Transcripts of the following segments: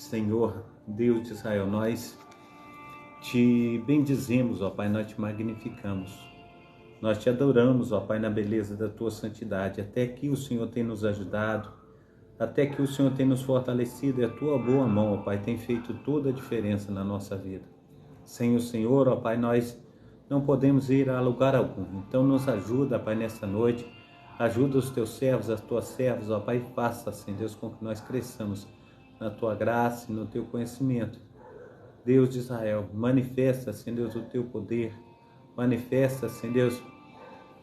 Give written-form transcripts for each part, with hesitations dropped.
Senhor, Deus de Israel, nós te bendizemos, ó Pai, nós te magnificamos. Nós te adoramos, ó Pai, na beleza da tua santidade. Até que o Senhor tem nos ajudado, até que o Senhor tem nos fortalecido, e a tua boa mão, ó Pai, tem feito toda a diferença na nossa vida. Sem o Senhor, ó Pai, nós não podemos ir a lugar algum. Então nos ajuda, Pai, nessa noite. Ajuda os teus servos, as tuas servas, ó Pai, e faça, Senhor Deus, com que nós cresçamos na tua graça e no teu conhecimento. Deus de Israel, manifesta, Senhor Deus, o teu poder. Manifesta, Senhor Deus,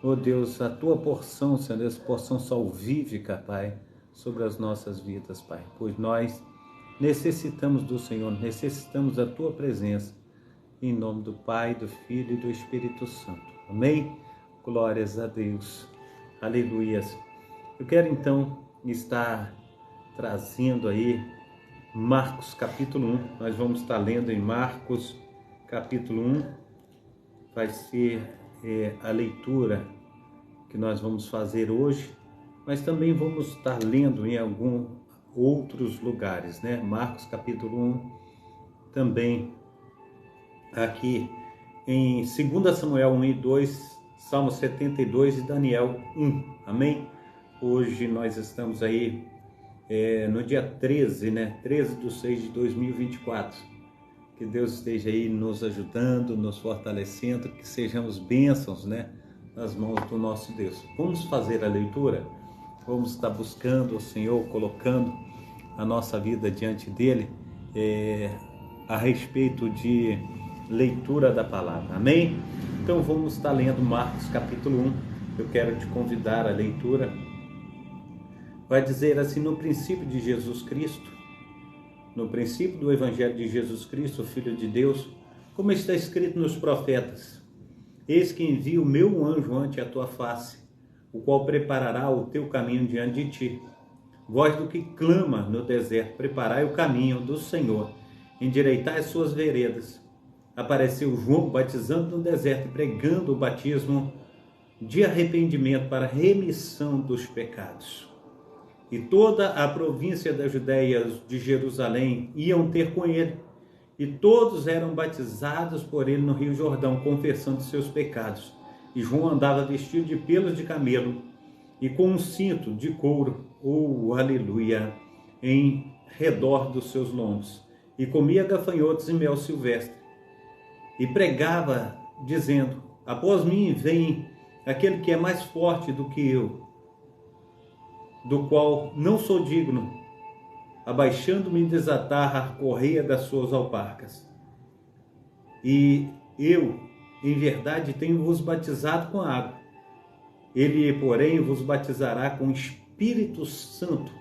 ó Deus, a tua porção, Senhor Deus, porção salvífica, Pai, sobre as nossas vidas, Pai. Pois nós necessitamos do Senhor, necessitamos da tua presença. Em nome do Pai, do Filho e do Espírito Santo. Amém? Glórias a Deus. Aleluias. Eu quero então estar trazendo aí Marcos capítulo 1. Nós vamos estar lendo em Marcos capítulo 1. Vai ser a leitura que nós vamos fazer hoje, mas também vamos estar lendo em alguns outros lugares, né? Marcos capítulo 1, também aqui em 2 Samuel 1 e 2, Salmo 72 e Daniel 1, amém? Hoje nós estamos aí no dia 13, né? 13/6/2024. Que Deus esteja aí nos ajudando, nos fortalecendo, que sejamos bênçãos, né? Nas mãos do nosso Deus. Vamos fazer a leitura? Vamos estar buscando o Senhor, colocando a nossa vida diante dEle a respeito de leitura da palavra, amém? Então vamos estar lendo Marcos capítulo 1, eu quero te convidar à leitura. Vai dizer assim: no princípio de Jesus Cristo, no princípio do Evangelho de Jesus Cristo, o Filho de Deus, como está escrito nos profetas: eis que envio o meu anjo ante a tua face, o qual preparará o teu caminho diante de ti. Voz do que clama no deserto: preparai o caminho do Senhor, endireitai as suas veredas. Apareceu João batizando no deserto e pregando o batismo de arrependimento para remissão dos pecados. E toda a província da Judéia, de Jerusalém, iam ter com ele, e todos eram batizados por ele no Rio Jordão, confessando seus pecados. E João andava vestido de pelos de camelo e com um cinto de couro, aleluia, em redor dos seus lombos, e comia gafanhotos e mel silvestre. E pregava, dizendo: após mim vem aquele que é mais forte do que eu, do qual não sou digno, abaixando-me, desatar a correia das suas alparcas. E eu, em verdade, tenho-vos batizado com água. Ele, porém, vos batizará com Espírito Santo.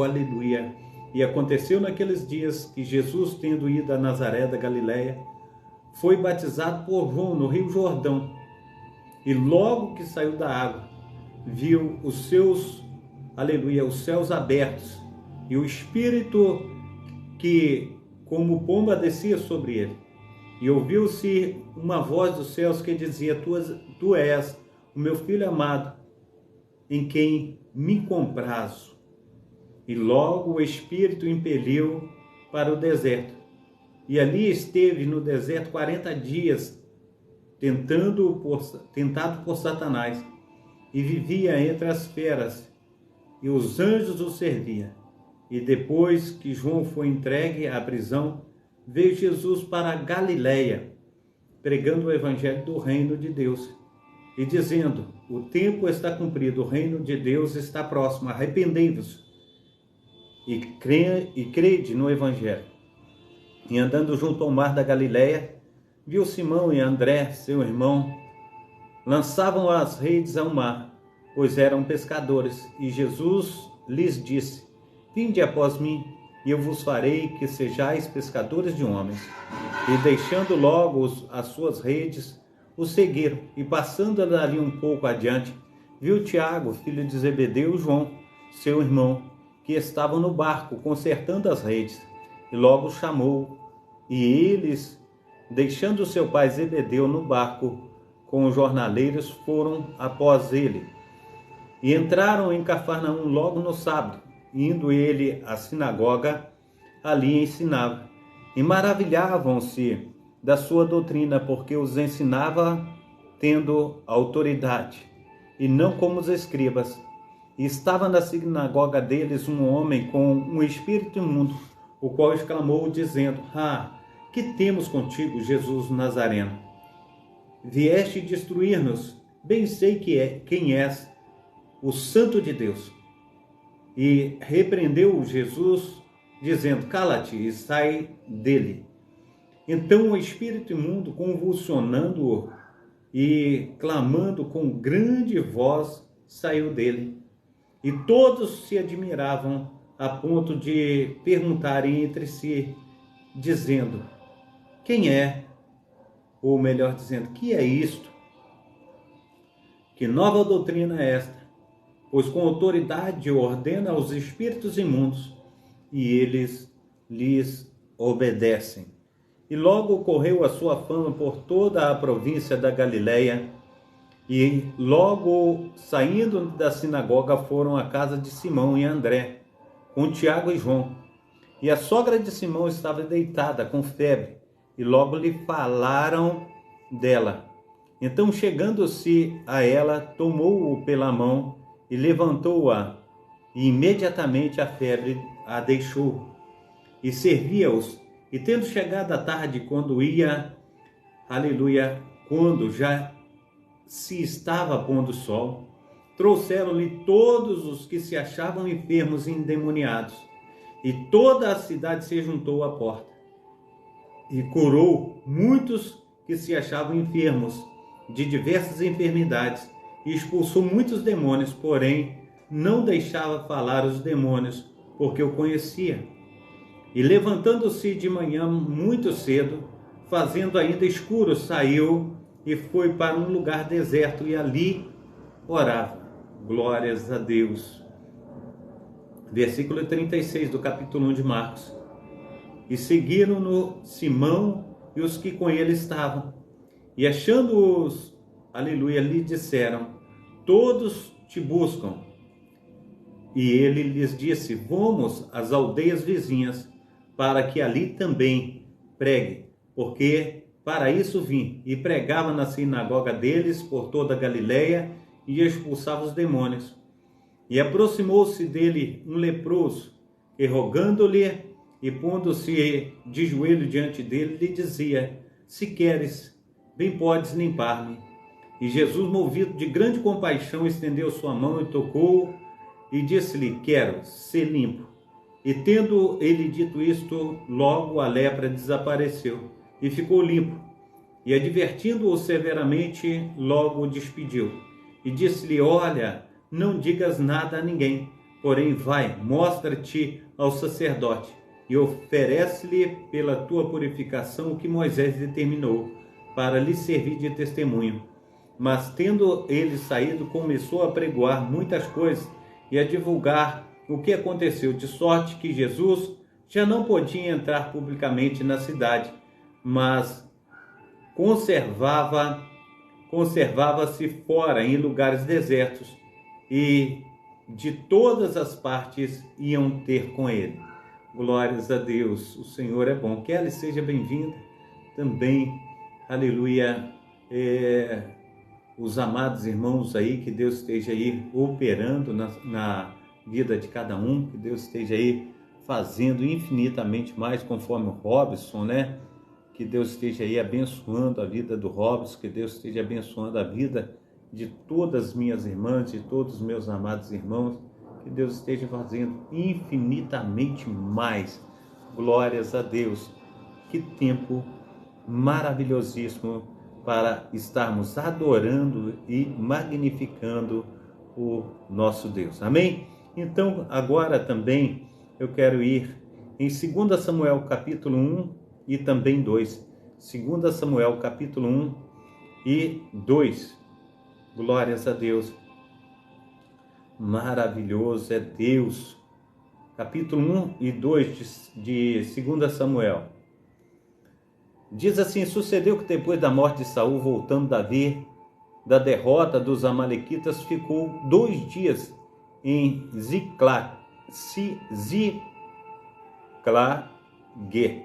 Aleluia! E aconteceu naqueles dias que Jesus, tendo ido a Nazaré da Galileia, foi batizado por João no Rio Jordão. E logo que saiu da água, viu os céus abertos, e o Espírito que, como pomba, descia sobre ele. E ouviu-se uma voz dos céus que dizia: Tu és o meu Filho amado, em quem me comprazo. E logo o Espírito o impeliu para o deserto. E ali esteve no deserto 40 dias, tentado por Satanás, e vivia entre as feras, e os anjos o serviam. E depois que João foi entregue à prisão, veio Jesus para a Galileia, pregando o evangelho do reino de Deus, e dizendo: o tempo está cumprido, o reino de Deus está próximo, arrependei-vos e crede no evangelho. E andando junto ao mar da Galileia, viu Simão e André, seu irmão, lançavam as redes ao mar, pois eram pescadores. E Jesus lhes disse: vinde após mim, e eu vos farei que sejais pescadores de homens. E deixando logo as suas redes, o seguiram. E passando dali um pouco adiante, viu Tiago, filho de Zebedeu, e João, seu irmão, que estavam no barco, consertando as redes. E logo chamou, e eles, deixando seu pai Zebedeu no barco com os jornaleiros, foram após ele. E entraram em Cafarnaum logo no sábado, indo ele à sinagoga, ali ensinava. E maravilhavam-se da sua doutrina, porque os ensinava tendo autoridade, e não como os escribas. E estava na sinagoga deles um homem com um espírito imundo, o qual exclamou, dizendo: que temos contigo, Jesus Nazareno? Vieste destruir-nos? Bem sei quem és, o Santo de Deus. E repreendeu Jesus, dizendo: cala-te e sai dele. Então o espírito imundo, convulsionando-o e clamando com grande voz, saiu dele. E todos se admiravam a ponto de perguntarem entre si, dizendo: quem é? Ou melhor dizendo, que é isto? Que nova doutrina é esta? Pois com autoridade ordena aos espíritos imundos, e eles lhes obedecem. E logo correu a sua fama por toda a província da Galileia, e logo saindo da sinagoga foram à casa de Simão e André, com Tiago e João. E a sogra de Simão estava deitada com febre, e logo lhe falaram dela. Então, chegando-se a ela, tomou-o pela mão e levantou-a, e imediatamente a febre a deixou. E servia-os. E tendo chegado a tarde, quando já se estava pondo o sol, trouxeram-lhe todos os que se achavam enfermos e endemoniados, e toda a cidade se juntou à porta. E curou muitos que se achavam enfermos de diversas enfermidades, e expulsou muitos demônios, porém não deixava falar os demônios, porque o conhecia. E levantando-se de manhã muito cedo, fazendo ainda escuro, saiu e foi para um lugar deserto, e ali orava. Glórias a Deus. Versículo 36 do capítulo 1 de Marcos. E seguiram-no Simão e os que com ele estavam. E achando-os, lhe disseram: todos te buscam. E ele lhes disse: vamos às aldeias vizinhas, para que ali também pregue, porque para isso vim. E pregava na sinagoga deles por toda a Galileia, e expulsava os demônios. E aproximou-se dele um leproso, que rogando-lhe e pondo-se de joelho diante dele, lhe dizia: se queres, bem podes limpar-me. E Jesus, movido de grande compaixão, estendeu sua mão e tocou-o, e disse-lhe: quero ser limpo. E tendo ele dito isto, logo a lepra desapareceu, e ficou limpo. E advertindo-o severamente, logo o despediu. E disse-lhe: olha, não digas nada a ninguém, porém vai, mostra-te ao sacerdote, e oferece-lhe pela tua purificação o que Moisés determinou, para lhe servir de testemunho. Mas tendo ele saído, começou a pregoar muitas coisas e a divulgar o que aconteceu, de sorte que Jesus já não podia entrar publicamente na cidade, mas conservava-se fora em lugares desertos, e de todas as partes iam ter com ele. Glórias a Deus, o Senhor é bom. Que ela seja bem-vinda também, aleluia, os amados irmãos aí, que Deus esteja aí operando na vida de cada um, que Deus esteja aí fazendo infinitamente mais, conforme o Robson, né? Que Deus esteja aí abençoando a vida do Robson, que Deus esteja abençoando a vida de todas as minhas irmãs, de todos os meus amados irmãos, que Deus esteja fazendo infinitamente mais. Glórias a Deus. Que tempo maravilhosíssimo para estarmos adorando e magnificando o nosso Deus. Amém? Então, agora também eu quero ir em 2 Samuel capítulo 1 e também 2. 2 Samuel capítulo 1 e 2. Glórias a Deus. Maravilhoso é Deus. Capítulo 1 e 2 de 2 Samuel. Diz assim: sucedeu que depois da morte de Saul, voltando Davi da derrota dos amalequitas, ficou 2 dias em Ziclá, Ge.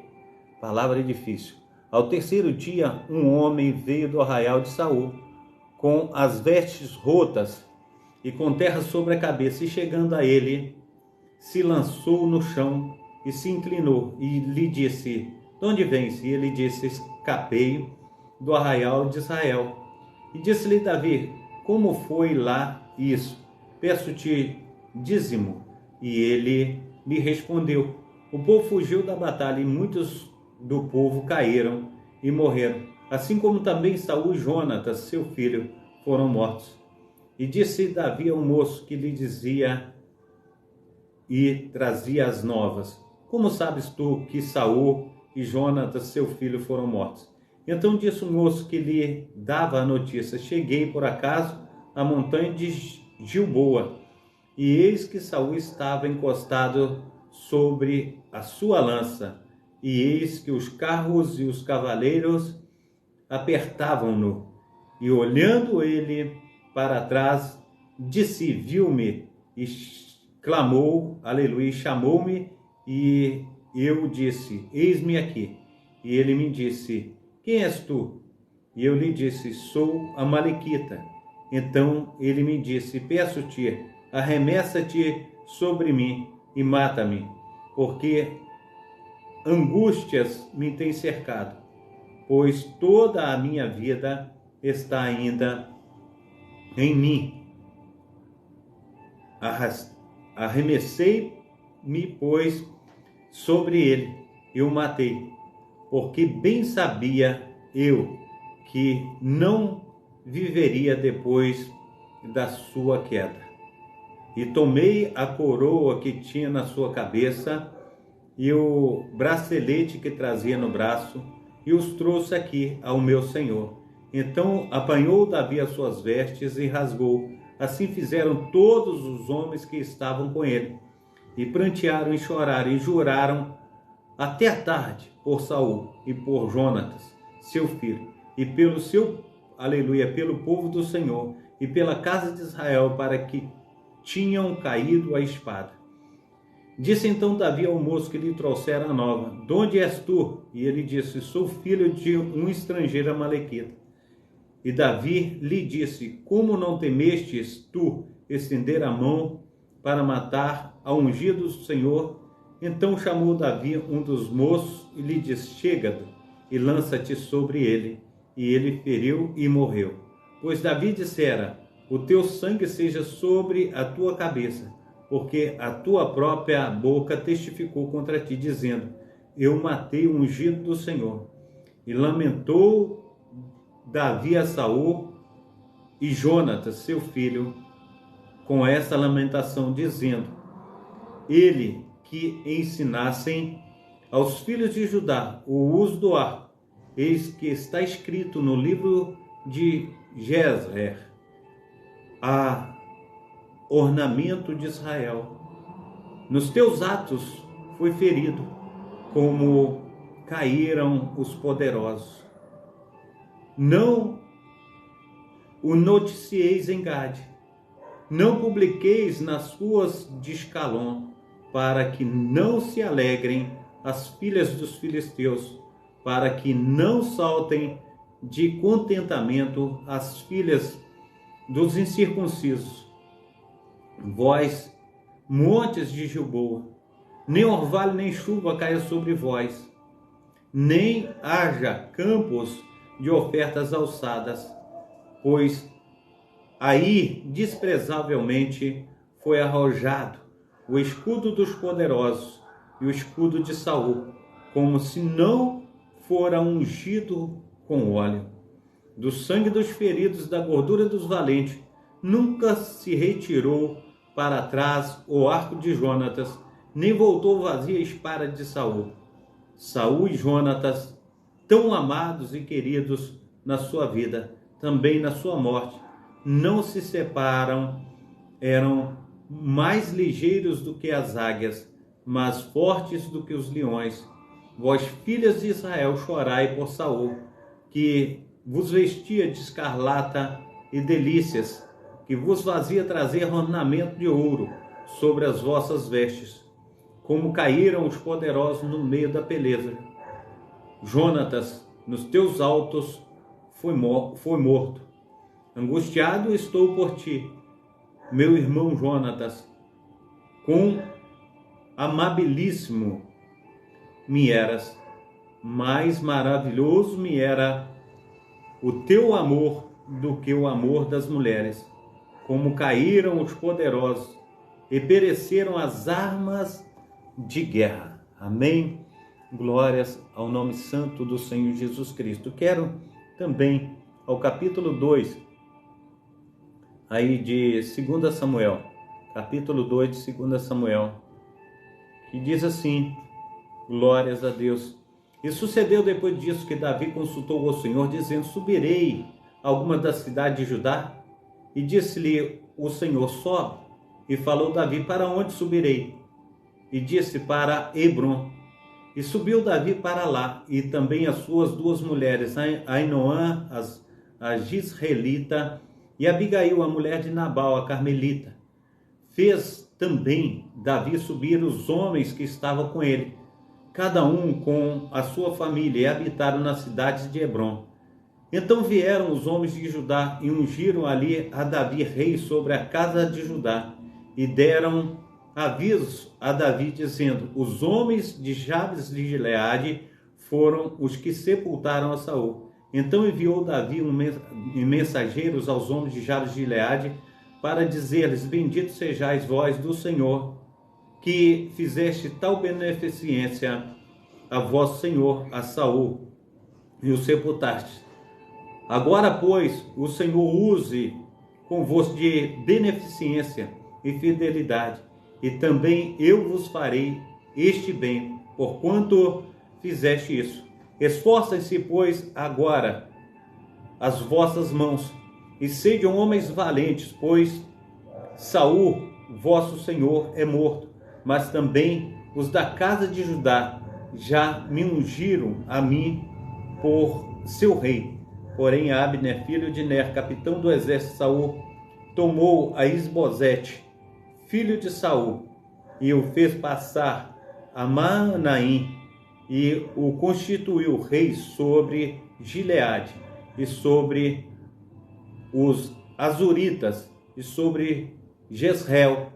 Palavra difícil. Ao terceiro dia, um homem veio do arraial de Saul, com as vestes rotas e com terra sobre a cabeça, e chegando a ele, se lançou no chão e se inclinou, e lhe disse: de onde vens? E ele disse: escapei do arraial de Israel. E disse-lhe Davi: como foi lá isso? Peço-te dízimo. E ele lhe respondeu: o povo fugiu da batalha, e muitos do povo caíram e morreram, assim como também Saul e Jonatas, seu filho, foram mortos. E disse Davi ao moço que lhe dizia e trazia as novas: como sabes tu que Saul e Jonatas, seu filho, foram mortos? Então disse o moço que lhe dava a notícia: cheguei por acaso à montanha de Gilboa, e eis que Saul estava encostado sobre a sua lança, e eis que os carros e os cavaleiros apertavam-no. E olhando ele para trás, de si viu-me e clamou, aleluia, chamou-me, e eu disse: eis-me aqui. E ele me disse: quem és tu? E eu lhe disse: sou amalequita. Então ele me disse: peço-te, arremessa-te sobre mim e mata-me, porque angústias me têm cercado, pois toda a minha vida está ainda em mim. Arremessei-me, pois, sobre ele e o matei, porque bem sabia eu que não viveria depois da sua queda. E tomei a coroa que tinha na sua cabeça e o bracelete que trazia no braço, e os trouxe aqui ao meu senhor. Então apanhou Davi as suas vestes e rasgou. Assim fizeram todos os homens que estavam com ele, e prantearam e choraram e juraram até a tarde por Saul e por Jonatas, seu filho, e pelo seu, aleluia, pelo povo do Senhor e pela casa de Israel, para que tinham caído a espada. Disse então Davi ao moço que lhe trouxera a nova: de onde és tu? E ele disse: sou filho de um estrangeiro amalequita. E Davi lhe disse: como não temestes tu estender a mão para matar a ungido do Senhor? Então chamou Davi um dos moços e lhe disse: chega e lança-te sobre ele. E ele feriu e morreu. Pois Davi dissera: o teu sangue seja sobre a tua cabeça, porque a tua própria boca testificou contra ti, dizendo: eu matei o ungido do Senhor. E lamentou Davi a Saul e Jonatas, seu filho, com essa lamentação, dizendo: ele que ensinassem aos filhos de Judá o uso do arco, eis que está escrito no livro de Jezreer, a ornamento de Israel. Nos teus atos foi ferido, como caíram os poderosos. Não o noticieis em Gade, não publiqueis nas ruas de Ascalon, para que não se alegrem as filhas dos filisteus, para que não saltem de contentamento as filhas dos incircuncisos. Vós, montes de Gilboa, nem orvalho nem chuva caia sobre vós, nem haja campos de ofertas alçadas, pois aí desprezavelmente foi arrojado o escudo dos poderosos e o escudo de Saul, como se não fora ungido com óleo. Do sangue dos feridos, da gordura dos valentes, nunca se retirou para trás o arco de Jonatas, nem voltou vazia a espada de Saul. Saul e Jonatas, tão amados e queridos na sua vida, também na sua morte, não se separam, eram mais ligeiros do que as águias, mas fortes do que os leões. Vós, filhas de Israel, chorai por Saul, que vos vestia de escarlata e delícias, que vos fazia trazer ornamento de ouro sobre as vossas vestes, como caíram os poderosos no meio da peleja. Jonatas, nos teus altos foi morto. Angustiado estou por ti, meu irmão Jonatas. Quão amabilíssimo me eras, mais maravilhoso me era o teu amor do que o amor das mulheres. Como caíram os poderosos e pereceram as armas de guerra. Amém? Glórias ao nome santo do Senhor Jesus Cristo. Quero também ao capítulo 2, aí de 2 Samuel, capítulo 2 de 2 Samuel, que diz assim, glórias a Deus. E sucedeu depois disso que Davi consultou ao Senhor, dizendo, subirei a alguma da cidade de Judá? E disse-lhe o Senhor, sobe. E falou Davi, para onde subirei? E disse, para Hebrom. E subiu Davi para lá, e também as suas duas mulheres, Ainoã, a Gisraelita, e Abigail, a mulher de Nabal, a Carmelita. Fez também Davi subir os homens que estavam com ele, cada um com a sua família, e habitaram nas cidades de Hebrom. Então vieram os homens de Judá e ungiram ali a Davi rei sobre a casa de Judá, e deram aviso a Davi, dizendo, os homens de Jabes de Gileade foram os que sepultaram a Saul. Então enviou Davi mensageiros aos homens de Jabes de Gileade, para dizer-lhes, bendito sejais vós do Senhor, que fizeste tal beneficência a vosso Senhor, a Saul, e o sepultaste. Agora, pois, o Senhor use convosco de beneficência e fidelidade, e também eu vos farei este bem, porquanto fizeste isso. Esforcem-se, pois, agora as vossas mãos, e sejam homens valentes, pois Saul, vosso senhor, é morto, mas também os da casa de Judá já me ungiram a mim por seu rei. Porém Abner, filho de Ner, capitão do exército de Saul, tomou a Isbosete, filho de Saul, e o fez passar a Maanaim, e o constituiu rei sobre Gileade, e sobre os Azuritas, e sobre Jezreel,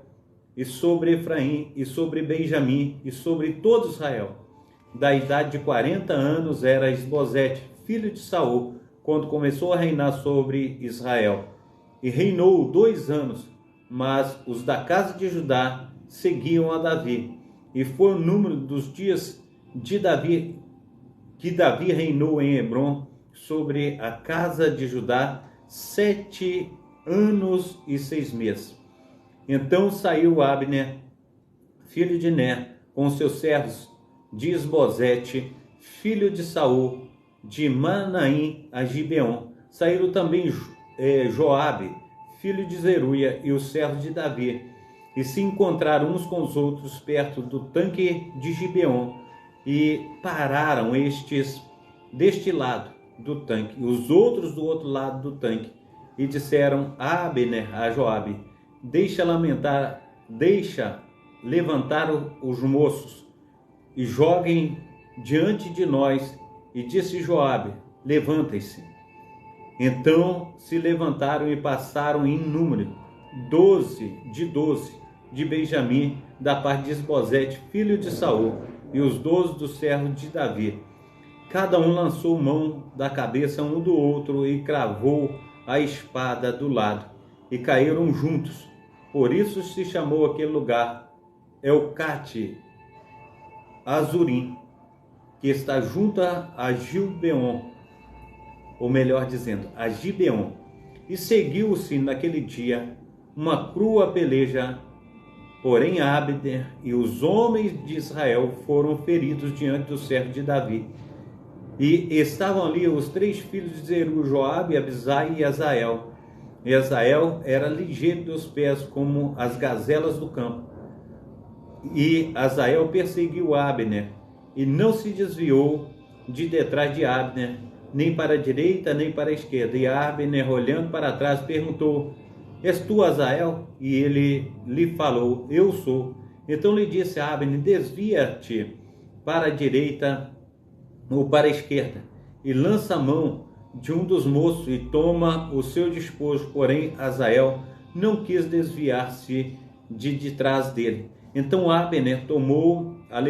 e sobre Efraim, e sobre Benjamim, e sobre todo Israel. Da idade de 40 anos era Isbosete, filho de Saul, quando começou a reinar sobre Israel. E reinou 2 anos, mas os da casa de Judá seguiam a Davi. E foi o número dos dias de Davi, que Davi reinou em Hebrom, sobre a casa de Judá, 7 anos e 6 meses. Então saiu Abner, filho de Ner, com seus servos de Isbosete, filho de Saul, de Manaim a Gibeon. Saíram também Joabe, filho de Zeruia, e os servos de Davi, e se encontraram uns com os outros perto do tanque de Gibeon, e pararam estes deste lado do tanque, e os outros do outro lado do tanque, e disseram a Abner, a Joabe, deixa levantar os moços, e joguem diante de nós. E disse Joabe, levantem-se. Então se levantaram e passaram em número 12 de Benjamim, da parte de Isbosete, filho de Saul, e os 12 do servo de Davi. Cada um lançou mão da cabeça um do outro e cravou a espada do lado, e caíram juntos. Por isso se chamou aquele lugar Elcate Azurim, que está junto a Gibeon, ou melhor dizendo, a Gibeon. E seguiu-se naquele dia uma crua peleja, porém Abner e os homens de Israel foram feridos diante do servo de Davi. E estavam ali os 3 filhos de Zeru, Joabe, Abisai e Azael. E Azael era ligeiro dos pés como as gazelas do campo. E Azael perseguiu Abner, e não se desviou de detrás de Abner, nem para a direita, nem para a esquerda. E Abner, olhando para trás, perguntou, és tu Azael? E ele lhe falou, eu sou. Então lhe disse a Abner: desvia-te para a direita ou para a esquerda, e lança a mão de um dos moços e toma o seu despojo. Porém Azael não quis desviar-se de trás dele. Então Abner tornou a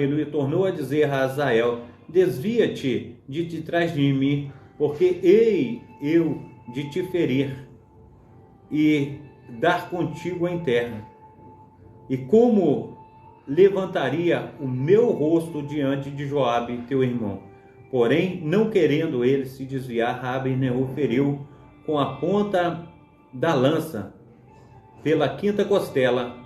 dizer a Azael: desvia-te de trás de mim, porque hei eu de te ferir e dar contigo em terra. E como levantaria o meu rosto diante de Joabe, teu irmão? Porém, não querendo ele se desviar, Abner o feriu com a ponta da lança pela quinta costela,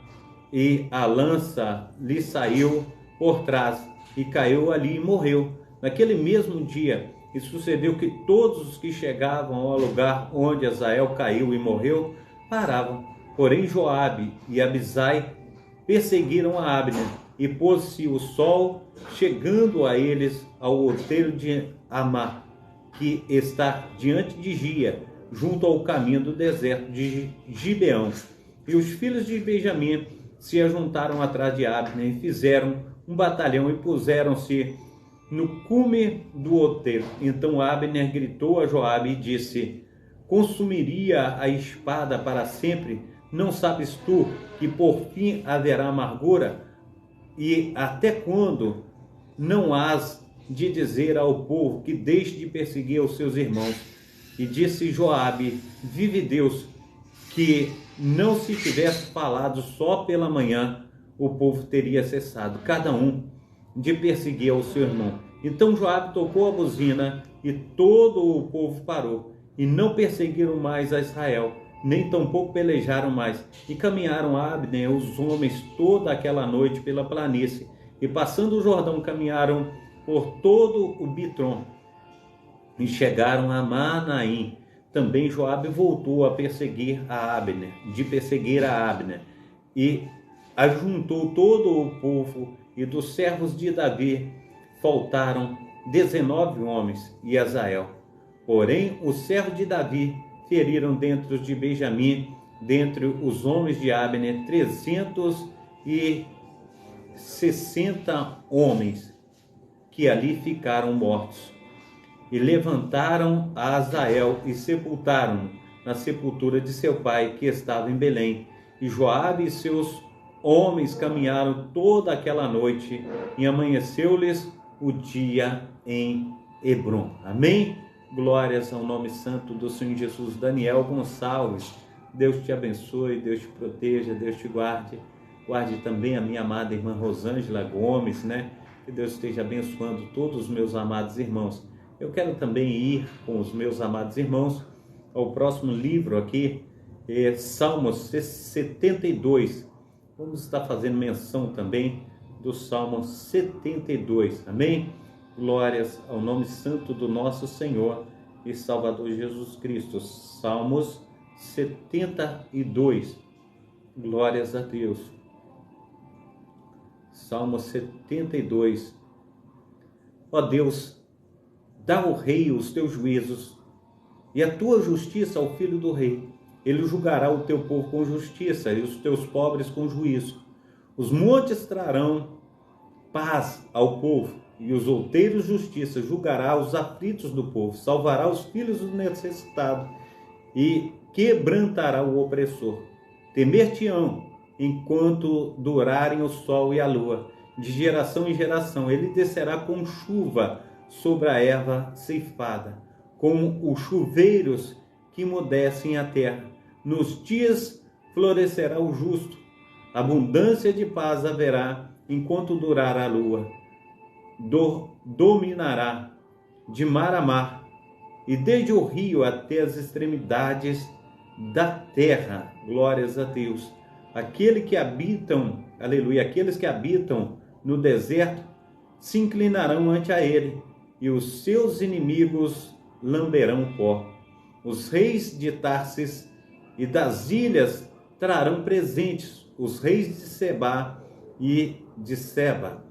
e a lança lhe saiu por trás e caiu ali e morreu. Naquele mesmo dia, e sucedeu que todos os que chegavam ao lugar onde Azael caiu e morreu, paravam. Porém Joabe e Abisai perseguiram a Abner, e pôs-se o sol, chegando a eles ao outeiro de Amá, que está diante de Gia, junto ao caminho do deserto de Gibeão. E os filhos de Benjamim se ajuntaram atrás de Abner e fizeram um batalhão e puseram-se no cume do outeiro. Então Abner gritou a Joabe e disse: consumiria a espada para sempre? Não sabes tu que por fim haverá amargura? E até quando não has de dizer ao povo que deixe de perseguir os seus irmãos? E disse Joabe: vive Deus, que não se tivesse falado só pela manhã, o povo teria cessado, cada um, de perseguir ao seu irmão. Então Joabe tocou a buzina e todo o povo parou, e não perseguiram mais a Israel, nem tampouco pelejaram mais. E caminharam Abner os homens toda aquela noite pela planície, e passando o Jordão caminharam por todo o Bitrom, e chegaram a Manaim. Também Joabe voltou a perseguir a Abner, e ajuntou todo o povo, e dos servos de Davi faltaram 19 homens e Azael. Porém os servos de Davi feriram dentro de Benjamim, dentre os homens de Abner, 360 homens, que ali ficaram mortos. E levantaram a Azael e sepultaram-no na sepultura de seu pai, que estava em Belém. E Joabe e seus homens caminharam toda aquela noite, e amanheceu-lhes o dia em Hebrom. Amém? Glórias ao nome santo do Senhor Jesus. Daniel Gonçalves, Deus te abençoe, Deus te proteja, Deus te guarde. Guarde também a minha amada irmã Rosângela Gomes, né? Que Deus esteja abençoando todos os meus amados irmãos. Eu quero também ir com os meus amados irmãos ao próximo livro aqui, Salmos 72. Vamos estar fazendo menção também do Salmo 72, amém? Glórias ao nome santo do nosso Senhor e Salvador Jesus Cristo. Salmos 72, glórias a Deus. Salmo 72. Ó Deus, dá ao rei os teus juízos e a tua justiça ao filho do rei. Ele julgará o teu povo com justiça e os teus pobres com juízo. Os montes trarão paz ao povo, e os outeiros justiça. Julgará os aflitos do povo, salvará os filhos do necessitado e quebrantará o opressor. Temer-te-ão enquanto durarem o sol e a lua, de geração em geração. Ele descerá com chuva sobre a erva ceifada, como os chuveiros que umedecem a terra. Nos dias florescerá o justo, abundância de paz haverá enquanto durar a lua. Dominará de mar a mar, e desde o rio até as extremidades da terra. Glórias a Deus. Aqueles que habitam no deserto se inclinarão ante a ele, e os seus inimigos lamberão pó. Os reis de Tarsis e das ilhas trarão presentes. Os reis de Sebá e de Seba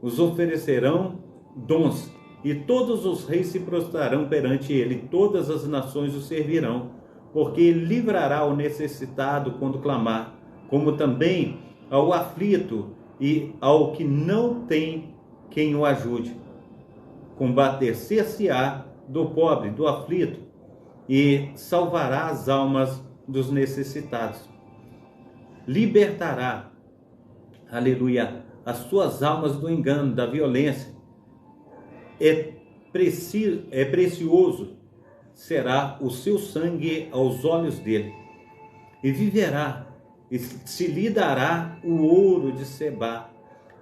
os oferecerão dons, e todos os reis se prostrarão perante ele. Todas as nações o servirão, porque ele livrará o necessitado quando clamar, como também ao aflito, e ao que não tem quem o ajude. Combater-se-á do pobre, do aflito, e salvará as almas dos necessitados. Libertará, aleluia, as suas almas do engano, da violência. É precioso será o seu sangue aos olhos dele, e viverá, e se lhe dará o ouro de Sebá,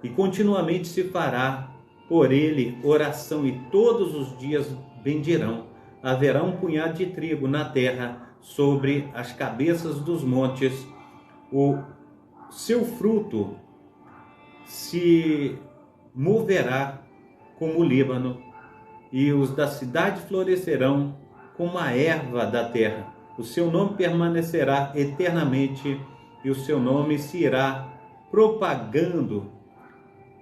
e continuamente se fará por ele oração, e todos os dias bendirão. Haverá um punhado de trigo na terra, sobre as cabeças dos montes. O seu fruto se moverá como o Líbano, e os da cidade florescerão como a erva da terra. O seu nome permanecerá eternamente, e o seu nome se irá propagando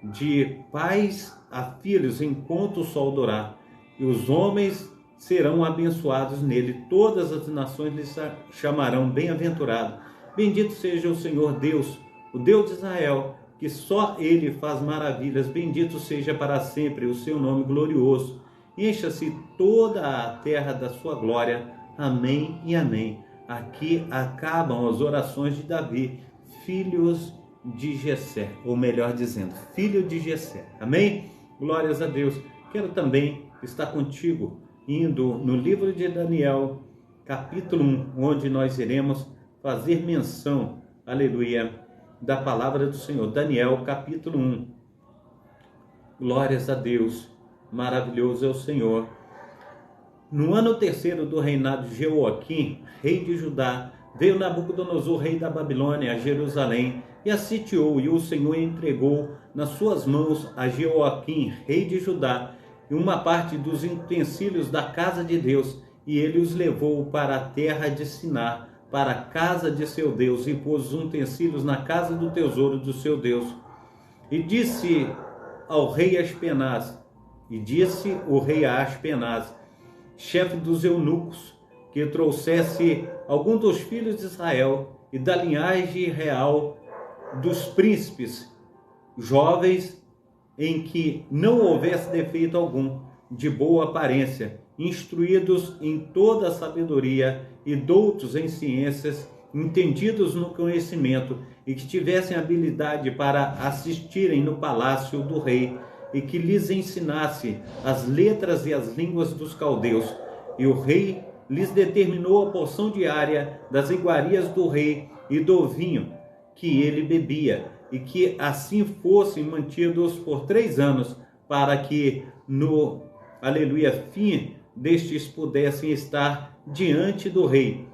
de pais a filhos enquanto o sol durar, e os homens serão abençoados nele. Todas as nações lhe chamarão bem-aventurado. Bendito seja o Senhor Deus, o Deus de Israel, que só ele faz maravilhas. Bendito seja para sempre o seu nome glorioso. Encha-se toda a terra da sua glória. Amém e amém. Aqui acabam as orações de Davi, filhos de Jessé, ou melhor dizendo, filho de Jessé. Amém? Glórias a Deus. Quero também estar contigo indo no livro de Daniel, capítulo 1, onde nós iremos fazer menção, aleluia, da palavra do Senhor. Daniel, capítulo 1. Glórias a Deus. Maravilhoso é o Senhor. No ano terceiro do reinado de Jeoaquim, rei de Judá, veio Nabucodonosor, rei da Babilônia, a Jerusalém, e a sitiou, e o Senhor entregou nas suas mãos a Jeoaquim, rei de Judá, e uma parte dos utensílios da casa de Deus, e ele os levou para a terra de Sinar, para a casa de seu Deus, e pôs os utensílios na casa do tesouro do seu Deus. E disse ao rei Aspenaz, a Aspenaz, chefe dos eunucos, que trouxesse algum dos filhos de Israel e da linhagem real dos príncipes, jovens, em que não houvesse defeito algum, de boa aparência, instruídos em toda a sabedoria e doutos em ciências, entendidos no conhecimento, e que tivessem habilidade para assistirem no palácio do rei, e que lhes ensinasse as letras e as línguas dos caldeus. E o rei lhes determinou a porção diária das iguarias do rei e do vinho que ele bebia, e que assim fossem mantidos por 3 anos, para que no, fim destes pudessem estar diante do rei.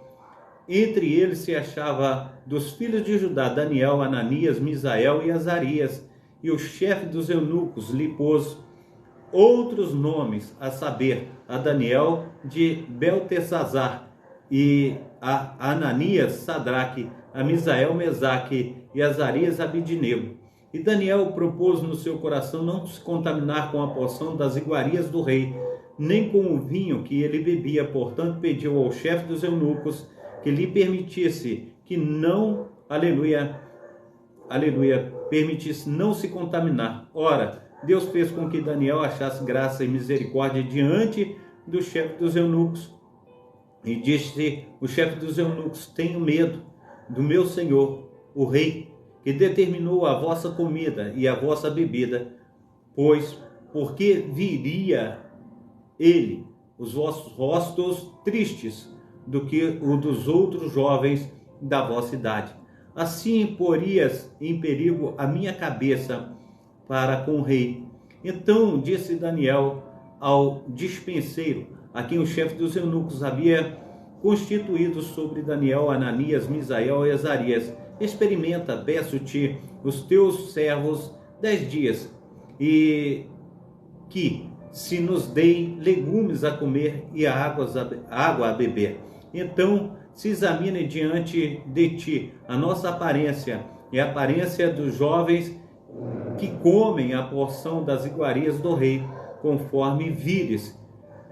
Entre eles se achava dos filhos de Judá Daniel, Ananias, Misael e Azarias, e o chefe dos eunucos lhe pôs outros nomes, a saber, a Daniel de Beltesazar, e a Ananias Sadraque, a Misael Mesaque, e Azarias Abidnego. E Daniel propôs no seu coração não se contaminar com a porção das iguarias do rei, nem com o vinho que ele bebia. Portanto, pediu ao chefe dos eunucos que lhe permitisse que não, permitisse não se contaminar. Ora, Deus fez com que Daniel achasse graça e misericórdia diante do chefe dos eunucos. E disse o chefe dos eunucos: tenho medo do meu senhor, o rei, que determinou a vossa comida e a vossa bebida, pois porque viria ele os vossos rostos tristes do que o dos outros jovens da vossa idade. Assim porias em perigo a minha cabeça para com o rei. Então disse Daniel ao dispenseiro, a quem o chefe dos eunucos havia constituído sobre Daniel, Ananias, Misael e Azarias: experimenta, peço-te, os teus servos 10 dias, e que se nos deem legumes a comer e água a beber. Então se examine diante de ti a nossa aparência e a aparência dos jovens que comem a porção das iguarias do rei, conforme vires,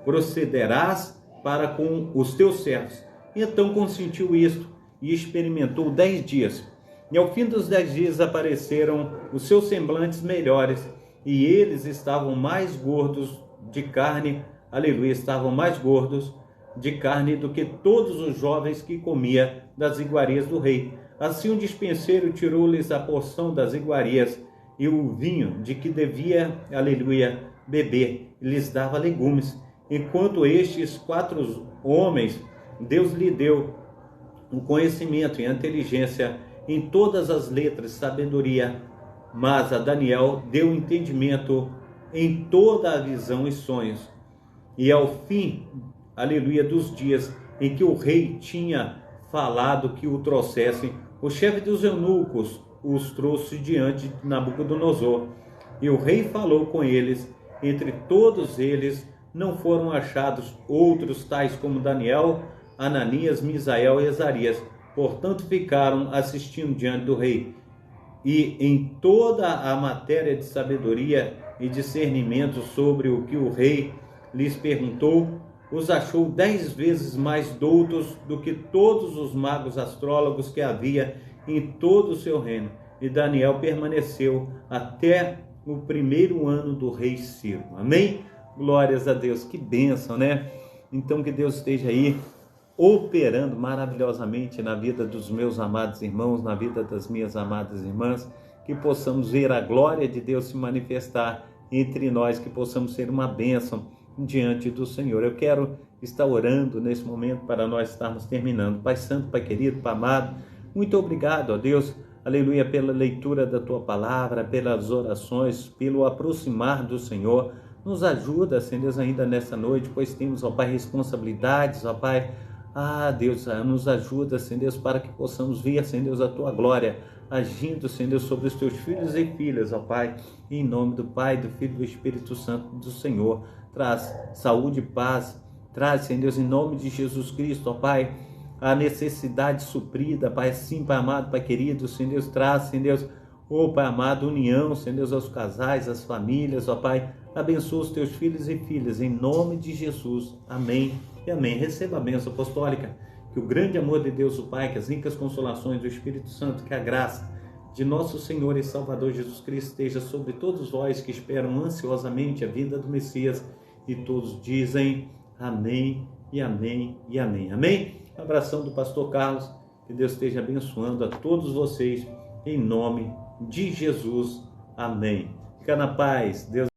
procederás para com os teus servos. Então consentiu isto e experimentou 10 dias. E ao fim dos 10 dias apareceram os seus semblantes melhores, e eles estavam mais gordos de carne, aleluia, estavam mais gordos de carne do que todos os jovens que comia das iguarias do rei. Assim o despenseiro tirou-lhes a porção das iguarias e o vinho de que devia, aleluia, beber, e lhes dava legumes. Enquanto estes 4 homens, Deus lhe deu o conhecimento e a inteligência em todas as letras, sabedoria, mas a Daniel deu entendimento em toda a visão e sonhos. E ao fim, aleluia, dos dias em que o rei tinha falado que o trouxessem, o chefe dos eunucos os trouxe diante de Nabucodonosor. E o rei falou com eles. Entre todos eles não foram achados outros tais como Daniel, Ananias, Misael e Azarias. Portanto, ficaram assistindo diante do rei. E em toda a matéria de sabedoria e discernimento sobre o que o rei lhes perguntou, os achou 10 vezes mais doutos do que todos os magos astrólogos que havia em todo o seu reino. E Daniel permaneceu até o 1º ano do rei Ciro. Amém? Glórias a Deus. Que bênção, né? Então que Deus esteja aí operando maravilhosamente na vida dos meus amados irmãos, na vida das minhas amadas irmãs, que possamos ver a glória de Deus se manifestar entre nós, que possamos ser uma bênção diante do Senhor. Eu quero estar orando nesse momento para nós estarmos terminando. Pai Santo, Pai querido, Pai amado, muito obrigado, ó Deus, aleluia, pela leitura da Tua Palavra, pelas orações, pelo aproximar do Senhor. Nos ajuda, Senhor Deus, ainda nessa noite, pois temos, ó Pai, responsabilidades, ó Pai. Deus, nos ajuda, Senhor Deus, para que possamos ver, Senhor Deus, a Tua glória agindo, Senhor Deus, sobre os Teus filhos e filhas, ó Pai, em nome do Pai, do Filho e do Espírito Santo do Senhor. Traz saúde e paz, traz, Senhor Deus, em nome de Jesus Cristo, ó Pai, a necessidade suprida, Pai, sim, Pai amado, Pai querido, Senhor Deus, traz, Senhor Deus, ó Pai amado, união, Senhor Deus, aos casais, às famílias, ó Pai, abençoa os Teus filhos e filhas, em nome de Jesus, amém e amém. Receba a bênção apostólica, que o grande amor de Deus, o Pai, que as ricas consolações do Espírito Santo, que a graça de nosso Senhor e Salvador Jesus Cristo esteja sobre todos vós que esperam ansiosamente a vinda do Messias, e todos dizem amém e amém e amém. Amém? Abração do pastor Carlos, que Deus esteja abençoando a todos vocês, em nome de Jesus. Amém. Fica na paz. Deus